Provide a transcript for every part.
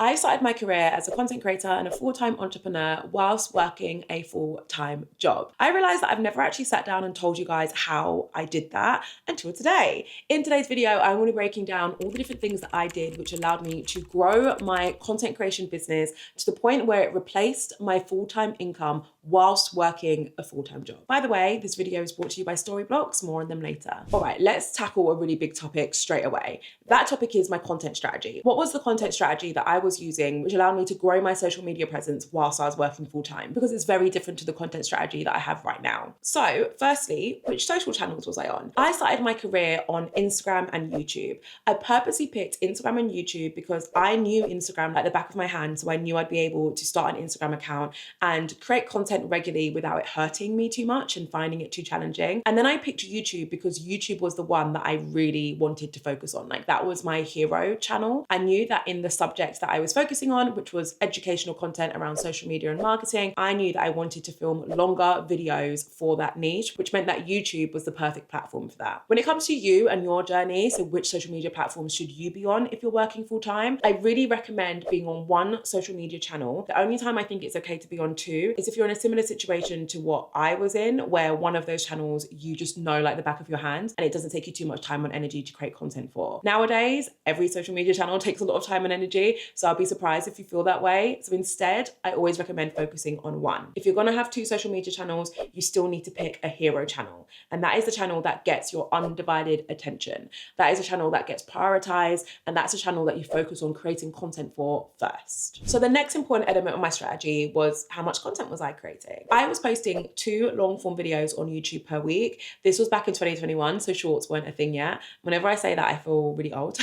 I started my career as a content creator and a full-time entrepreneur whilst working a full-time job. I realized that I've never actually sat down and told you guys how I did that until today. In today's video, I'm going to be breaking down all the different things that I did which allowed me to grow my content creation business to the point where it replaced my full-time income whilst working a full-time job. By the way, this video is brought to you by Storyblocks, more on them later. All right, let's tackle a really big topic straight away. That topic is my content strategy. What was the content strategy that I was using which allowed me to grow my social media presence whilst I was working full-time? Because it's very different to the content strategy that I have right now. So firstly, which social channels was I on? I started my career on Instagram and YouTube. I purposely picked Instagram and YouTube because I knew Instagram like the back of my hand, so I knew I'd be able to start an Instagram account and create content regularly without it hurting me too much and finding it too challenging. And then I picked YouTube because YouTube was the one that I really wanted to focus on. Like that was my hero channel. I knew that in the subjects that I was focusing on, which was educational content around social media and marketing, I knew that I wanted to film longer videos for that niche, which meant that YouTube was the perfect platform for that. When it comes to you and your journey, so which social media platforms should you be on if you're working full time? I really recommend being on one social media channel. The only time I think it's okay to be on two is if you're in a similar situation to what I was in, where one of those channels you just know like the back of your hand and it doesn't take you too much time and energy to create content for. Nowadays, every social media channel takes a lot of time and energy, so I'll be surprised if you feel that way. So instead, I always recommend focusing on one. If you're gonna have two social media channels, you still need to pick a hero channel. And that is the channel that gets your undivided attention. That is a channel that gets prioritized, and that's a channel that you focus on creating content for first. So the next important element of my strategy was how much content was I creating? I was posting 2 long form videos on YouTube per week. This was back in 2021, so shorts weren't a thing yet. Whenever I say that, I feel really old.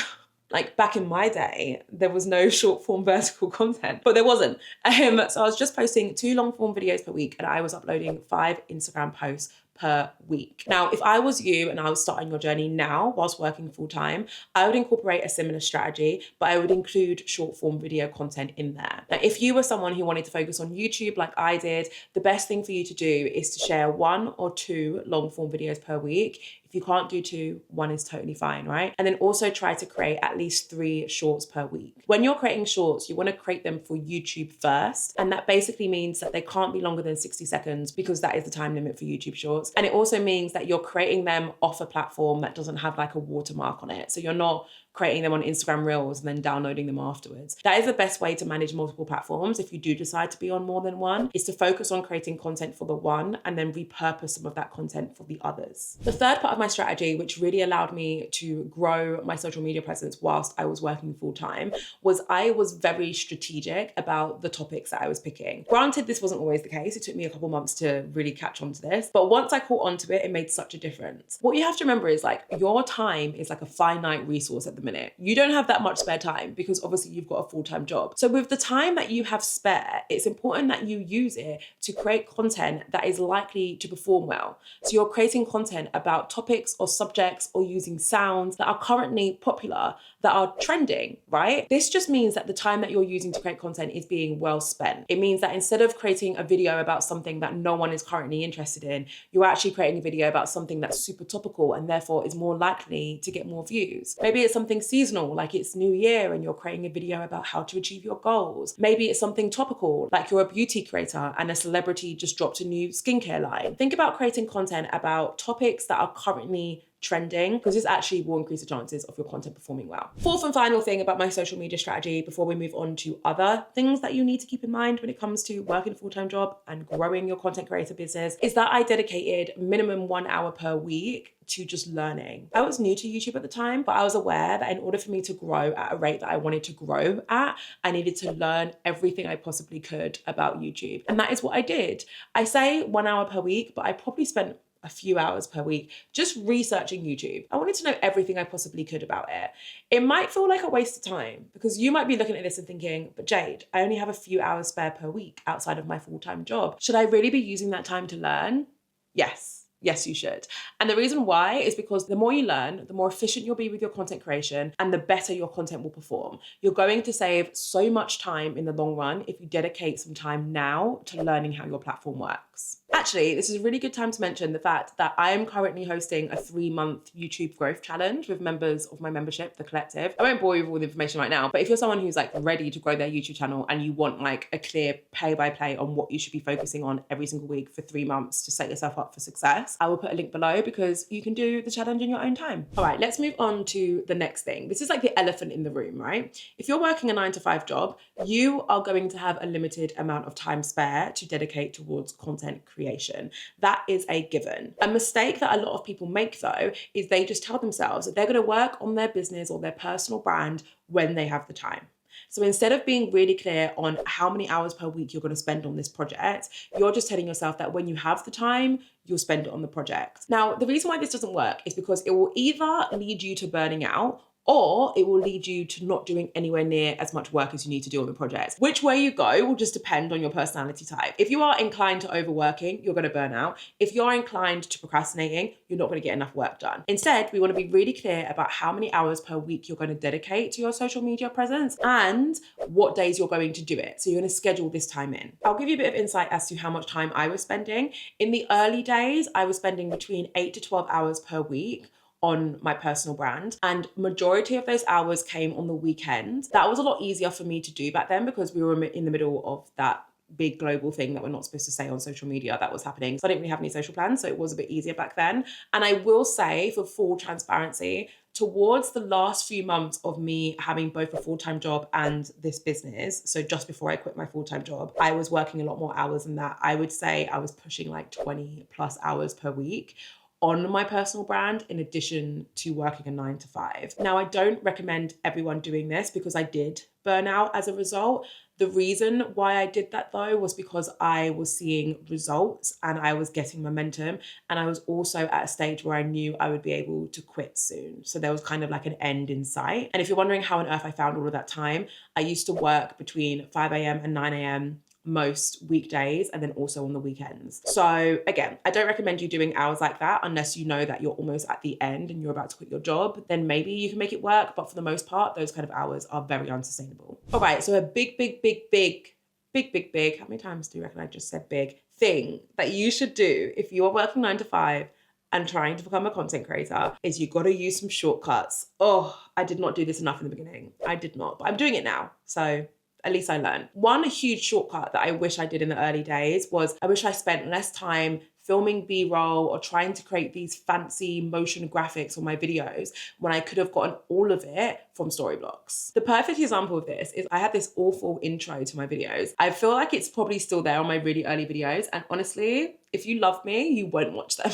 Like back in my day, there was no short form vertical content, but there wasn't. So I was just posting 2 long form videos per week and I was uploading 5 Instagram posts per week. Now, if I was you and I was starting your journey now whilst working full time, I would incorporate a similar strategy, but I would include short form video content in there. Now, if you were someone who wanted to focus on YouTube like I did, the best thing for you to do is to share 1 or 2 long form videos per week. If you can't do 2, 1 is totally fine, right? And then also try to create at least 3 shorts per week. When you're creating shorts, you want to create them for YouTube first. And that basically means that they can't be longer than 60 seconds because that is the time limit for YouTube shorts. And it also means that you're creating them off a platform that doesn't have like a watermark on it. So you're not creating them on Instagram Reels and then downloading them afterwards. That is the best way to manage multiple platforms if you do decide to be on more than one, is to focus on creating content for the one and then repurpose some of that content for the others. The third part of my strategy, which really allowed me to grow my social media presence whilst I was working full time, was I was very strategic about the topics that I was picking. Granted, this wasn't always the case. It took me a couple months to really catch on to this, but once I caught on to it, it made such a difference. What you have to remember is like your time is like a finite resource at the minute. You don't have that much spare time because obviously you've got a full-time job. So with the time that you have spare, it's important that you use it to create content that is likely to perform well. So you're creating content about topics or subjects or using sounds that are currently popular, that are trending, right? This just means that the time that you're using to create content is being well spent. It means that instead of creating a video about something that no one is currently interested in, you're actually creating a video about something that's super topical and therefore is more likely to get more views. Maybe it's something seasonal, like it's New Year and you're creating a video about how to achieve your goals. Maybe it's something topical, like you're a beauty creator and a celebrity just dropped a new skincare line. Think about creating content about topics that are currently trending, because this actually will increase the chances of your content performing well. Fourth and final thing about my social media strategy before we move on to other things that you need to keep in mind when it comes to working a full-time job and growing your content creator business is that I dedicated minimum 1 hour per week to just learning. I was new to YouTube at the time, but I was aware that in order for me to grow at a rate that I wanted to grow at, I needed to learn everything I possibly could about YouTube. And that is what I did. I say 1 hour per week, but I probably spent a few hours per week just researching YouTube. I wanted to know everything I possibly could about it. It might feel like a waste of time because you might be looking at this and thinking, but Jade, I only have a few hours spare per week outside of my full-time job. Should I really be using that time to learn? Yes. Yes, you should. And the reason why is because the more you learn, the more efficient you'll be with your content creation and the better your content will perform. You're going to save so much time in the long run if you dedicate some time now to learning how your platform works. Storyblocks. Actually, this is a really good time to mention the fact that I am currently hosting a 3-month YouTube growth challenge with members of my membership, The Collective. I won't bore you with all the information right now, but if you're someone who's like ready to grow their YouTube channel and you want like a clear play-by-play on what you should be focusing on every single week for 3 months to set yourself up for success, I will put a link below because you can do the challenge in your own time. All right, let's move on to the next thing. This is like the elephant in the room, right? If you're working a 9-to-5 job, you are going to have a limited amount of time spare to dedicate towards content creation. That is a given. A mistake that a lot of people make though, is they just tell themselves that they're gonna work on their business or their personal brand when they have the time. So instead of being really clear on how many hours per week you're going to spend on this project, you're just telling yourself that when you have the time, you'll spend it on the project. Now, the reason why this doesn't work is because it will either lead you to burning out, or it will lead you to not doing anywhere near as much work as you need to do on the project. Which way you go will just depend on your personality type. If you are inclined to overworking, you're gonna burn out. If you're inclined to procrastinating, you're not gonna get enough work done. Instead, we wanna be really clear about how many hours per week you're gonna dedicate to your social media presence and what days you're going to do it. So you're gonna schedule this time in. I'll give you a bit of insight as to how much time I was spending. In the early days, I was spending between 8 to 12 hours per week on my personal brand, and majority of those hours came on the weekend. That was a lot easier for me to do back then because we were in the middle of that big global thing that we're not supposed to say on social media that was happening. So I didn't really have any social plans, so it was a bit easier back then. And I will say, for full transparency, towards the last few months of me having both a full-time job and this business, so just before I quit my full-time job, I was working a lot more hours than that. I would say I was pushing like 20 plus hours per week on my personal brand, in addition to working a 9-to-5. Now, I don't recommend everyone doing this because I did burn out as a result. The reason why I did that though was because I was seeing results and I was getting momentum, and I was also at a stage where I knew I would be able to quit soon. So there was kind of like an end in sight. And if you're wondering how on earth I found all of that time, I used to work between 5 a.m. and 9 a.m. most weekdays, and then also on the weekends. So again, I don't recommend you doing hours like that unless you know that you're almost at the end and you're about to quit your job. Then maybe you can make it work, but for the most part, those kind of hours are very unsustainable. All right, so a big, how many times do you reckon I just said big, thing that you should do if you're working 9-to-5 and trying to become a content creator is you gotta use some shortcuts. Oh, I did not do this enough in the beginning. I did not, but I'm doing it now. So at least I learned. One huge shortcut that I wish I did in the early days was I wish I spent less time filming B-roll or trying to create these fancy motion graphics on my videos when I could have gotten all of it from Storyblocks. The perfect example of this is I had this awful intro to my videos. I feel like it's probably still there on my really early videos, and honestly, if you love me, you won't watch them.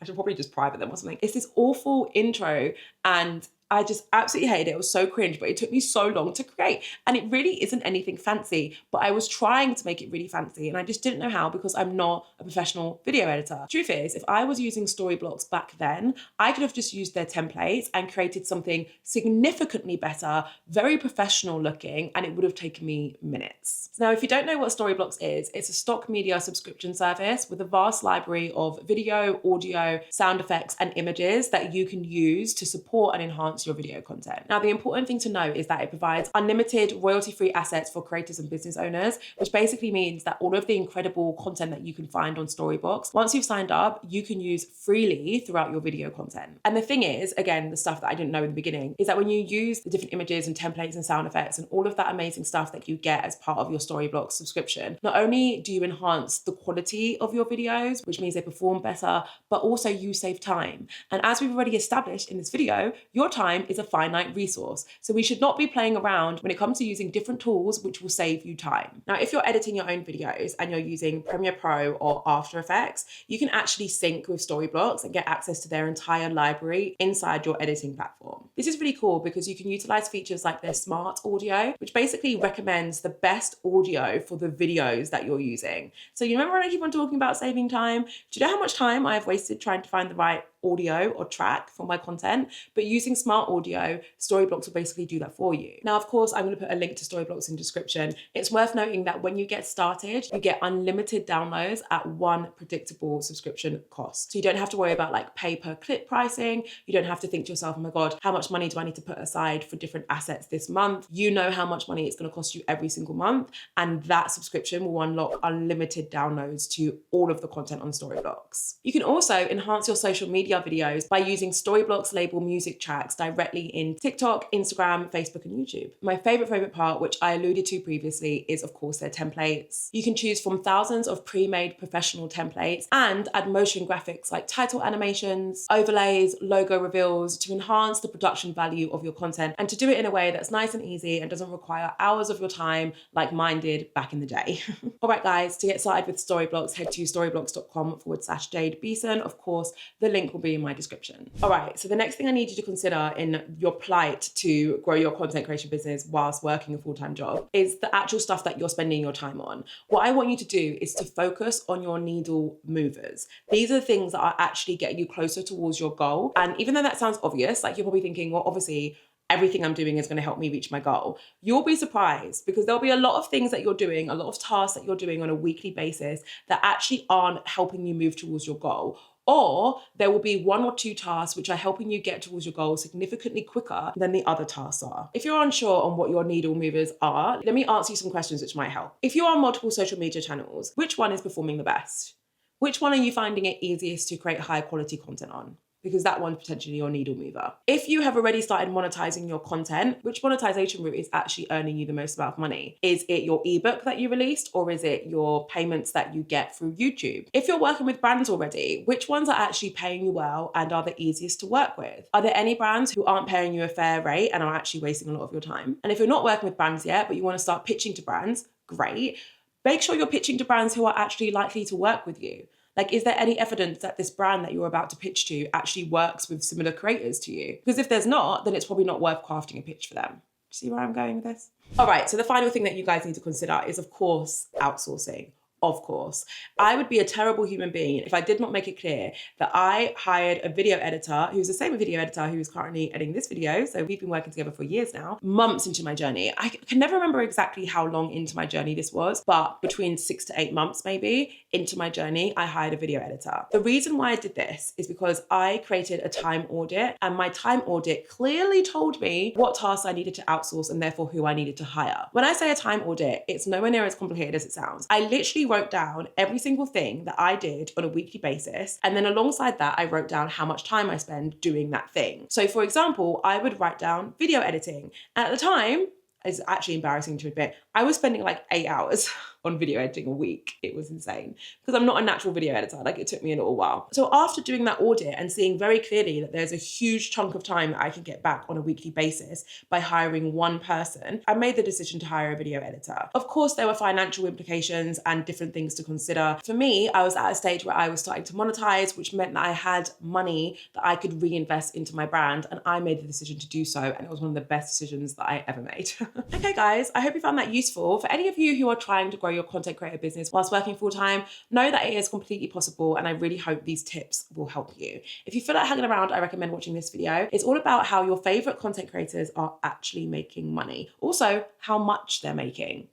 I should probably just private them or something. It's this awful intro and I just absolutely hated it. It was so cringe, but it took me so long to create. And it really isn't anything fancy, but I was trying to make it really fancy and I just didn't know how because I'm not a professional video editor. Truth is, if I was using Storyblocks back then, I could have just used their templates and created something significantly better, very professional looking, and it would have taken me minutes. Now, if you don't know what Storyblocks is, it's a stock media subscription service with a vast library of video, audio, sound effects, and images that you can use to support and enhance your video content. Now, the important thing to know is that it provides unlimited royalty-free assets for creators and business owners, which basically means that all of the incredible content that you can find on Storyblocks, once you've signed up, you can use freely throughout your video content. And the thing is, again, the stuff that I didn't know in the beginning, is that when you use the different images and templates and sound effects and all of that amazing stuff that you get as part of your Storyblocks subscription, not only do you enhance the quality of your videos, which means they perform better, but also you save time. And as we've already established in this video, your time is a finite resource. So we should not be playing around when it comes to using different tools which will save you time. Now, if you're editing your own videos and you're using Premiere Pro or After Effects, you can actually sync with Storyblocks and get access to their entire library inside your editing platform. This is really cool because you can utilize features like their smart audio, which basically recommends the best audio for the videos that you're using. So you remember when I keep on talking about saving time? Do you know how much time I've wasted trying to find the right audio or track for my content, but using smart audio, Storyblocks will basically do that for you. Now, of course, I'm going to put a link to Storyblocks in the description. It's worth noting that when you get started, you get unlimited downloads at one predictable subscription cost. So you don't have to worry about like pay-per-click pricing. You don't have to think to yourself, oh my God, how much money do I need to put aside for different assets this month? You know how much money it's going to cost you every single month, and that subscription will unlock unlimited downloads to all of the content on Storyblocks. You can also enhance your social media videos by using Storyblocks label music tracks directly in TikTok, Instagram, Facebook, and YouTube. My favorite part, which I alluded to previously, is of course their templates. You can choose from thousands of pre-made professional templates and add motion graphics like title animations, overlays, logo reveals to enhance the production value of your content, and to do it in a way that's nice and easy and doesn't require hours of your time like mine did back in the day. All right, guys, to get started with Storyblocks, head to storyblocks.com/Jade Beason. Of course, the link will be in my description. All right, so the next thing I need you to consider in your plight to grow your content creation business whilst working a full-time job is the actual stuff that you're spending your time on. What I want you to do is to focus on your needle movers. These are the things that are actually getting you closer towards your goal. And even though that sounds obvious, like you're probably thinking, well, obviously, everything I'm doing is going to help me reach my goal. You'll be surprised because there'll be a lot of things that you're doing, a lot of tasks that you're doing on a weekly basis that actually aren't helping you move towards your goal. Or there will be one or two tasks which are helping you get towards your goal significantly quicker than the other tasks are. If you're unsure on what your needle movers are, let me answer you some questions which might help. If you're on multiple social media channels, which one is performing the best? Which one are you finding it easiest to create high quality content on? Because that one's potentially your needle mover. If you have already started monetizing your content, which monetization route is actually earning you the most amount of money? Is it your ebook that you released, or is it your payments that you get through YouTube? If you're working with brands already, which ones are actually paying you well and are the easiest to work with? Are there any brands who aren't paying you a fair rate and are actually wasting a lot of your time? And if you're not working with brands yet, but you want to start pitching to brands, great. Make sure you're pitching to brands who are actually likely to work with you. Like, is there any evidence that this brand that you're about to pitch to actually works with similar creators to you? Because if there's not, then it's probably not worth crafting a pitch for them. See where I'm going with this? All right, so the final thing that you guys need to consider is, of course, outsourcing. Of course. I would be a terrible human being if I did not make it clear that I hired a video editor who's the same video editor who is currently editing this video. So we've been working together for years now, months into my journey. I can never remember exactly how long into my journey this was, but between 6 to 8 months maybe into my journey, I hired a video editor. The reason why I did this is because I created a time audit, and my time audit clearly told me what tasks I needed to outsource and therefore who I needed to hire. When I say a time audit, it's nowhere near as complicated as it sounds. I literally wrote down every single thing that I did on a weekly basis. And then alongside that, I wrote down how much time I spend doing that thing. So for example, I would write down video editing. And at the time, it's actually embarrassing to admit, I was spending like 8 hours on video editing a week. It was insane because I'm not a natural video editor. Like, it took me a little while. So after doing that audit and seeing very clearly that there's a huge chunk of time that I can get back on a weekly basis by hiring one person, I made the decision to hire a video editor. Of course, there were financial implications and different things to consider. For me, I was at a stage where I was starting to monetize, which meant that I had money that I could reinvest into my brand, and I made the decision to do so, and it was one of the best decisions that I ever made. Okay, guys, I hope you found that useful. For any of you who are trying to grow your content creator business whilst working full-time, know that it is completely possible, and I really hope these tips will help you. If you feel like hanging around, I recommend watching this video. It's all about how your favorite content creators are actually making money. Also, how much they're making.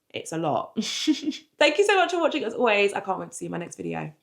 It's a lot. Thank you so much for watching as always. I can't wait to see you in my next video.